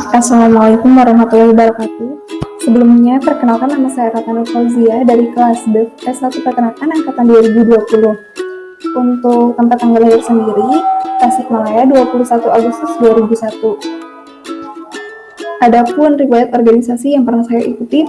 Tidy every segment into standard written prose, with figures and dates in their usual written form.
Assalamualaikum warahmatullahi wabarakatuh. Sebelumnya, perkenalkan nama saya Ratna Fauzia dari kelas D S1 Peternakan Angkatan 2020. Untuk tempat tanggal lahir sendiri, Tasikmalaya 21 Agustus 2001. Adapun riwayat organisasi yang pernah saya ikuti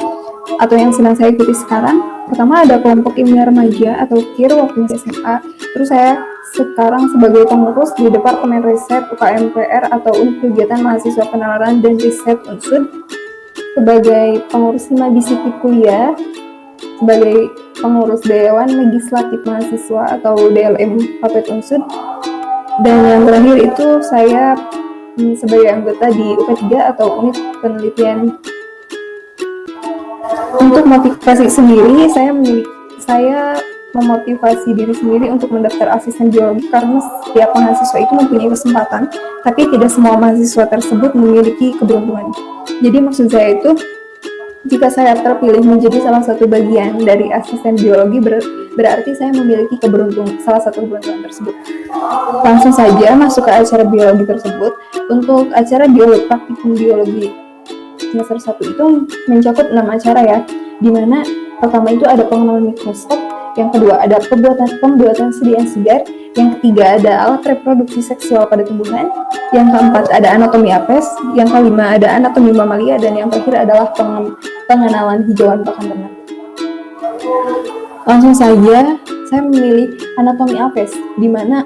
atau yang sedang saya ikuti sekarang, pertama ada kelompok ilmiah remaja atau KIR waktu masih SMA. Terus saya sekarang sebagai pengurus di Departemen Riset UKMPR atau Unit Kegiatan Mahasiswa Penalaran dan Riset Unsud, sebagai pengurus 5 divisi kuliah, sebagai pengurus Dewan Legislatif Mahasiswa atau DLM Papet Unsud, dan yang terakhir itu saya sebagai anggota di UP3 atau Unit Penelitian. Untuk motivasi sendiri, saya memotivasi diri sendiri untuk mendaftar asisten biologi karena setiap mahasiswa itu mempunyai kesempatan, tapi tidak semua mahasiswa tersebut memiliki keberuntungan. Jadi maksud saya itu, jika saya terpilih menjadi salah satu bagian dari asisten biologi, berarti saya memiliki salah satu keberuntungan tersebut. Langsung saja masuk ke acara biologi tersebut. Untuk acara praktikum biologi semester 1 itu mencakup 6 acara ya, dimana pertama itu ada pengenalan mikroskop, yang kedua ada pembuatan sedia segar, yang ketiga ada alat reproduksi seksual pada tumbuhan, yang keempat ada anatomi apes, yang kelima ada anatomi mamalia, dan yang terakhir adalah pengenalan hijauan pakan ternak. Langsung saja saya memilih anatomi apes, di mana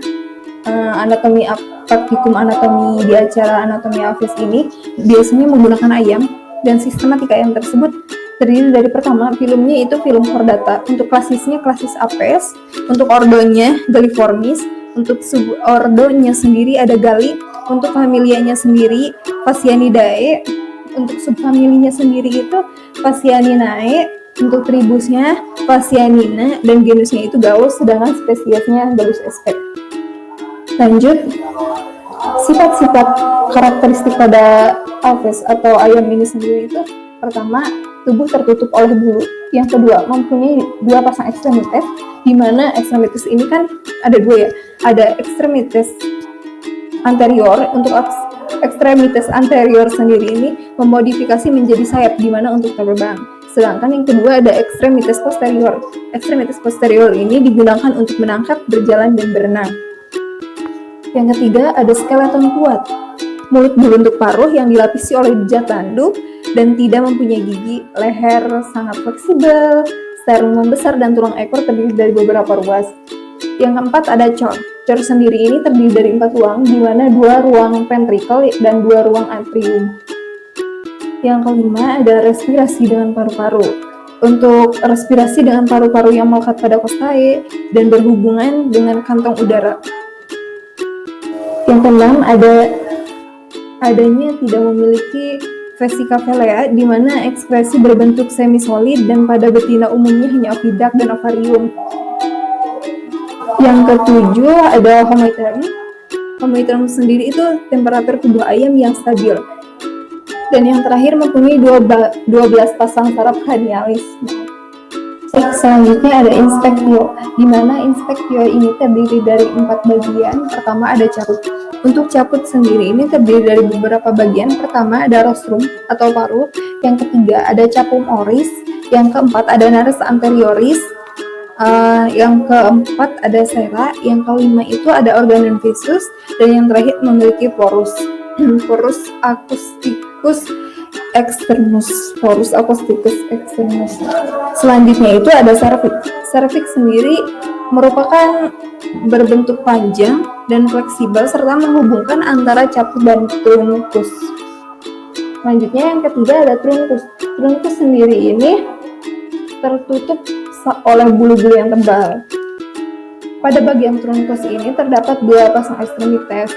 praktikum anatomi di acara anatomi apes ini biasanya menggunakan ayam, dan sistematika ayam tersebut terdiri dari pertama filmnya itu film chordata, untuk klasisnya klasis apes, untuk ordonya Galliformis, untuk subordonya sendiri ada Galli, untuk familianya sendiri Phasianidae, untuk subfamilinya sendiri itu Phasianinae, untuk tribusnya Phasianina, dan genusnya itu Gallus, sedangkan spesiesnya Gallus sp. Lanjut, sifat-sifat karakteristik pada apes atau ayam ini sendiri itu, pertama, tubuh tertutup oleh bulu. Yang kedua, mempunyai 2 pasang ekstremitas, di mana ekstremitas ini kan ada 2 ya. Ada ekstremitas anterior. Untuk ekstremitas anterior sendiri ini memodifikasi menjadi sayap, di mana untuk terbang. Sedangkan yang kedua ada ekstremitas posterior. Ekstremitas posterior ini digunakan untuk menangkap, berjalan, dan berenang. Yang ketiga ada skeleton kuat. Mulut berbentuk paruh yang dilapisi oleh bejat tanduk dan tidak mempunyai gigi, leher sangat fleksibel, sternum membesar, dan tulang ekor terdiri dari beberapa ruas. Yang keempat ada cor. Cor sendiri ini terdiri dari 4 ruang, di mana 2 ruang ventrikel dan 2 ruang atrium. Yang kelima ada respirasi dengan paru-paru. Untuk respirasi dengan paru-paru yang melekat pada costae dan berhubungan dengan kantong udara. Yang keenam adanya tidak memiliki vesikavelea, di mana ekskresi berbentuk semi-solid dan pada betina umumnya hanya ovidak dan ovarium. Yang ketujuh ada homoiterium. Homoiterium sendiri itu temperatur tubuh ayam yang stabil. Dan yang terakhir mempunyai 12 pasang saraf cranialis. Selanjutnya ada inspektio, di mana inspektio ini terdiri dari 4 bagian. Pertama ada caput. Untuk caput sendiri ini terdiri dari beberapa bagian. Pertama ada rostrum atau paruh, yang ketiga ada capum oris, yang keempat ada nares anterioris, yang keempat ada sera, yang kelima itu ada organum visus, dan yang terakhir memiliki porus. Porus acousticus externus. Selanjutnya itu ada cervix. Cervix sendiri merupakan berbentuk panjang dan fleksibel serta menghubungkan antara caput dan trunkus. Selanjutnya yang ketiga ada trunkus. Trunkus sendiri ini tertutup oleh bulu-bulu yang tebal. Pada bagian trunkus ini terdapat 2 pasang ekstremitas.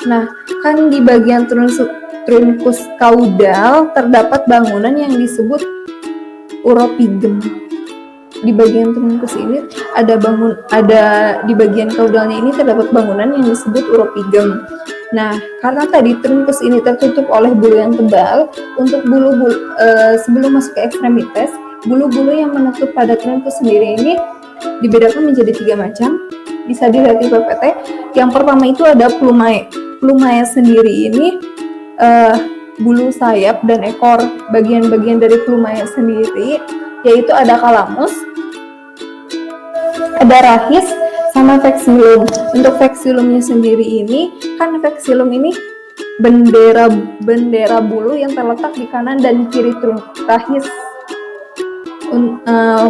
Nah, kan di bagian trunkus kaudal terdapat bangunan yang disebut uropigem. Di bagian trunkus ini di bagian kaudalnya ini terdapat bangunan yang disebut uropigem. Nah, karena tadi trunkus ini tertutup oleh bulu yang tebal, untuk bulu-bulu sebelum masuk ke ekstremitas, bulu-bulu yang menutup pada trunkus sendiri ini dibedakan menjadi 3 macam. Bisa dilihat di PPT. Yang pertama itu ada plumae. Plumae sendiri ini bulu sayap dan ekor. Bagian-bagian dari plumanya sendiri yaitu ada kalamus, ada rahis, sama vexillum. Untuk vexillumnya sendiri ini, kan vexillum ini bendera bulu yang terletak di kanan dan kiri trunk rahis.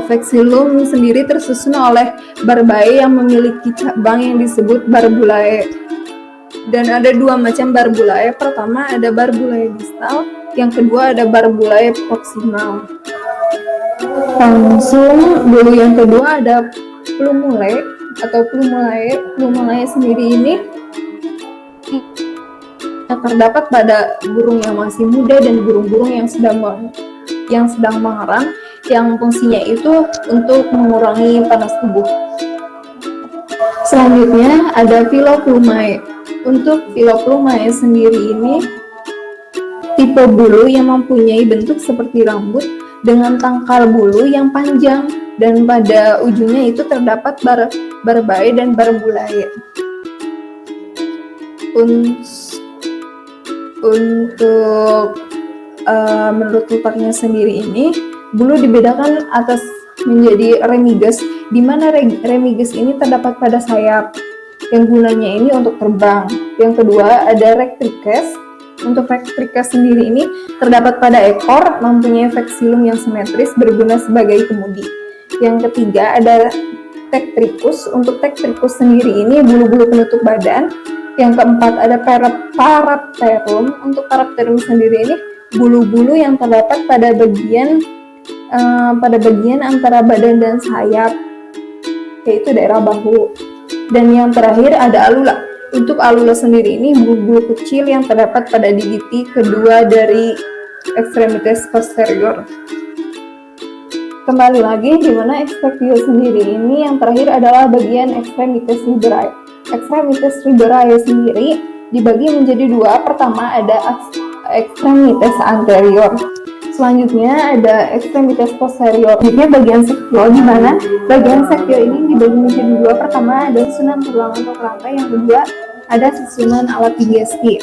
Vexillum sendiri tersusun oleh barbae yang memiliki cabang yang disebut barbulae. Dan ada dua macam barbulae. Pertama ada barbulae distal, yang kedua ada barbulae proximal. Langsung bulu yang kedua ada plumulae atau plumulae. Plumulae sendiri ini terdapat pada burung yang masih muda dan burung-burung yang sedang mengerang, yang fungsinya itu untuk mengurangi panas tubuh. Selanjutnya ada Phyloplumae. Untuk Phyloplumae sendiri ini tipe bulu yang mempunyai bentuk seperti rambut dengan tangkal bulu yang panjang, dan pada ujungnya itu terdapat barbae dan barbulae. Untuk menurut letaknya sendiri ini, bulu dibedakan atas menjadi remiges, di mana remiges ini terdapat pada sayap yang gunanya ini untuk terbang. Yang kedua ada rectrices. Untuk rectrices sendiri ini terdapat pada ekor, mempunyai vexillum yang simetris berguna sebagai kemudi. Yang ketiga ada tectricus. Untuk tectricus sendiri ini bulu-bulu penutup badan. Yang keempat ada parapterum. Untuk parapterum sendiri ini bulu-bulu yang terdapat pada bagian antara badan dan sayap, yaitu daerah bahu. Dan yang terakhir ada alula. Untuk alula sendiri ini bulu-bulu kecil yang terdapat pada digiti kedua dari ekstremitas posterior. Kembali lagi, di mana ekspektio sendiri ini yang terakhir adalah bagian ekstremitas liberae. Ekstremitas liberae sendiri dibagi menjadi dua. Pertama ada ekstremitas anterior. Selanjutnya ada ekstremitas posterior. Ini bagian sektio, di mana bagian sektio ini dibagi menjadi dua. Pertama ada susunan tulang atau kerangka, yang kedua ada susunan alat digesti.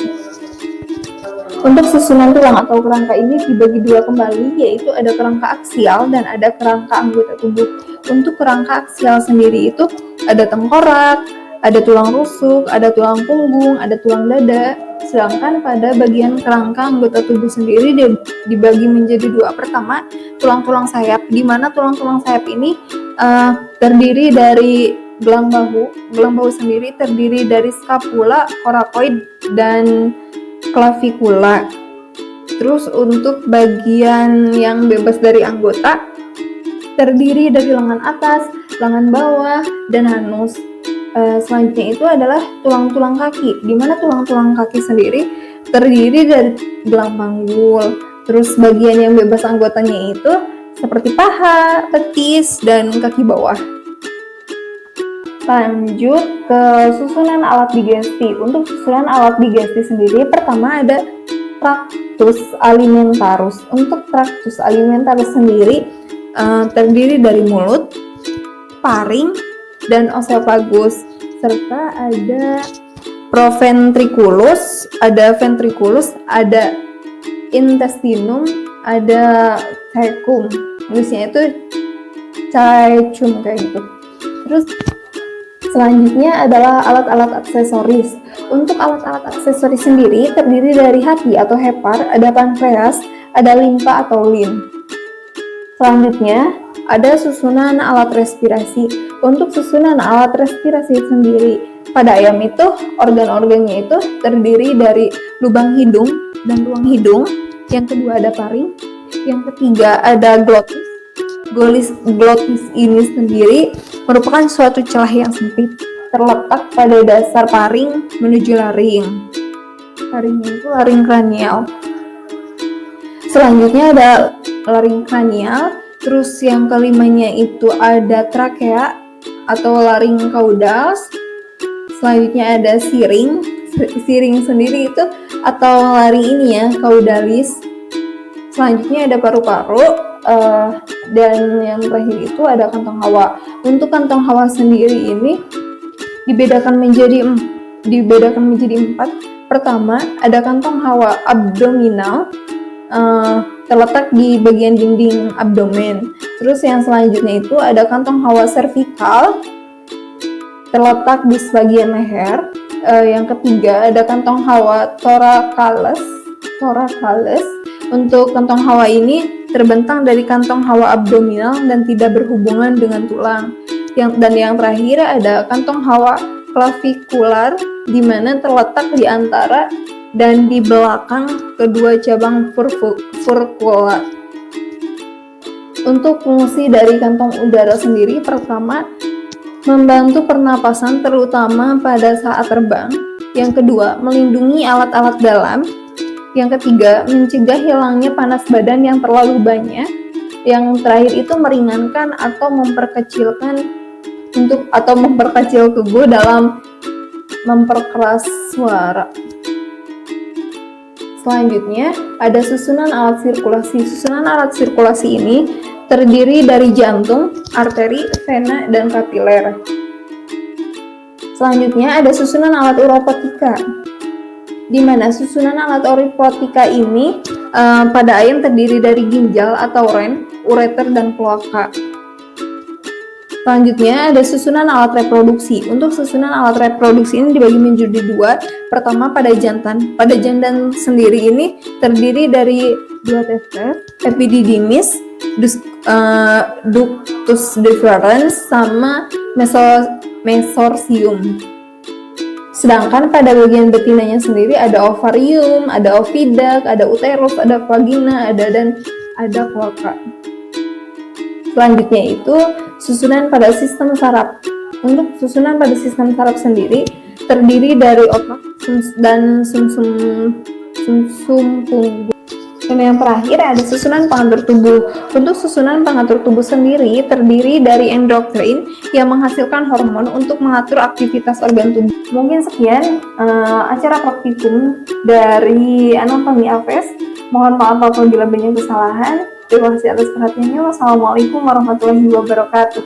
Untuk susunan tulang atau kerangka ini dibagi dua kembali, yaitu ada kerangka aksial dan ada kerangka anggota tubuh. Untuk kerangka aksial sendiri itu ada tengkorak, ada tulang rusuk, ada tulang punggung, ada tulang dada. Sedangkan pada bagian kerangka anggota tubuh sendiri dibagi menjadi dua. Pertama, tulang-tulang sayap, di mana tulang-tulang sayap ini terdiri dari gelang bahu. Gelang bahu sendiri terdiri dari scapula, coracoid, dan clavicula. Terus untuk bagian yang bebas dari anggota terdiri dari lengan atas, lengan bawah, dan anus. Selanjutnya itu adalah tulang-tulang kaki, di mana tulang-tulang kaki sendiri terdiri dari gelang panggul. Terus bagian yang bebas anggotanya itu seperti paha, betis, dan kaki bawah. Lanjut ke susunan alat digesti. Untuk susunan alat digesti sendiri, pertama ada tractus alimentarus. Untuk tractus alimentarus sendiri terdiri dari mulut, paring, dan oesophagus, serta ada proventriculus, ada ventriculus, ada intestinum, ada caecum. Tulisnya itu caecum kayak gitu. Terus selanjutnya adalah alat-alat aksesoris. Untuk alat-alat aksesoris sendiri terdiri dari hati atau hepar, ada pankreas, ada limfa atau lim. Selanjutnya ada susunan alat respirasi. Untuk susunan alat respirasi sendiri, pada ayam itu organ-organnya itu terdiri dari lubang hidung dan ruang hidung. Yang kedua ada paring. Yang ketiga ada glotis. Glotis ini sendiri merupakan suatu celah yang sempit terletak pada dasar paring menuju laring. Laringnya itu laring kranial. Selanjutnya ada laring kranial. Terus yang kelimanya itu ada trakea atau laring caudals. Selanjutnya ada siring. Siring sendiri itu atau laring ini ya, caudalis. Selanjutnya ada paru-paru. Dan yang terakhir itu ada kantong hawa. Untuk kantong hawa sendiri ini dibedakan menjadi 4. Pertama, ada kantong hawa abdominal terletak di bagian dinding abdomen. Terus yang selanjutnya itu ada kantong hawa servikal terletak di sebagian leher. Yang ketiga ada kantong hawa thoracalis. Untuk kantong hawa ini terbentang dari kantong hawa abdominal dan tidak berhubungan dengan tulang. Dan yang terakhir ada kantong hawa clavikular, di mana terletak di antara dan di belakang kedua cabang furcula. Untuk fungsi dari kantong udara sendiri, pertama, membantu pernapasan terutama pada saat terbang. Yang kedua, melindungi alat-alat dalam. Yang ketiga, mencegah hilangnya panas badan yang terlalu banyak. Yang terakhir itu meringankan atau memperkecil tubuh dalam memperkeras suara. Selanjutnya, ada susunan alat sirkulasi. Susunan alat sirkulasi ini terdiri dari jantung, arteri, vena, dan kapiler. Selanjutnya, ada susunan alat uropatika, di mana susunan alat uropatika ini pada ayam terdiri dari ginjal atau ren, ureter, dan kloaka. Selanjutnya ada susunan alat reproduksi. Untuk susunan alat reproduksi ini dibagi menjadi dua. Pertama pada jantan. Pada jantan sendiri ini terdiri dari dua testes, epididymis, ductus deferens, sama mesorsium. Sedangkan pada bagian betinanya sendiri ada ovarium, ada oviduct, ada uterus, ada vagina, dan ada kloaka. Selanjutnya itu susunan pada sistem saraf. Untuk susunan pada sistem saraf sendiri terdiri dari otak dan sumsum punggung. Dan yang terakhir ada susunan pengatur tubuh. Untuk susunan pengatur tubuh sendiri terdiri dari endokrin yang menghasilkan hormon untuk mengatur aktivitas organ tubuh. Mungkin sekian acara praktikum dari anatomi AVES. Mohon maaf apabila banyak kesalahan. Terima kasih atas perhatiannya. Wassalamualaikum warahmatullahi wabarakatuh.